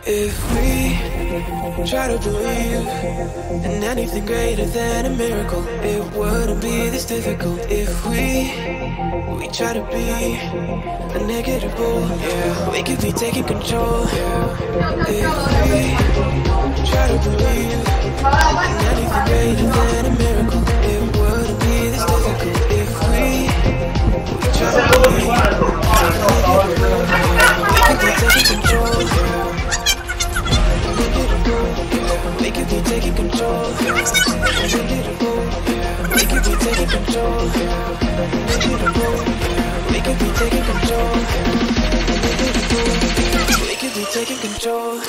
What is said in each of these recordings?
If we try to believe in anything greater than a miracle, it wouldn't be this difficult. If we try to be a negative bull, yeah, we could be taking control. If we try to believe in anything greater than a miracle, it wouldn't be this difficult. If we try to believe in a negative bull, we could be taking control. We could be taking control. We could be taking control. We could be taking control. We could be taking control.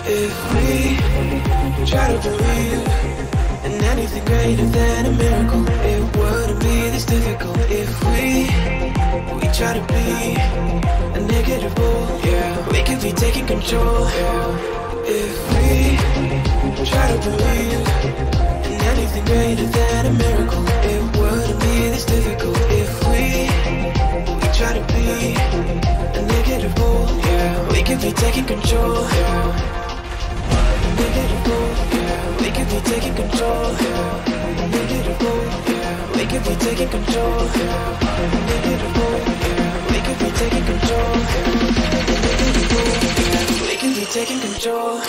If we try to believe in anything greater than a miracle, it wouldn't be this difficult. If we try to be a negative bull, yeah, we could be taking control. If we try to believe in anything greater than a miracle, it wouldn't be this difficult. If we try to be a negative bull, yeah, we could be taking control. We could be taking control. We could be taking control. We could be taking control. We could be taking control.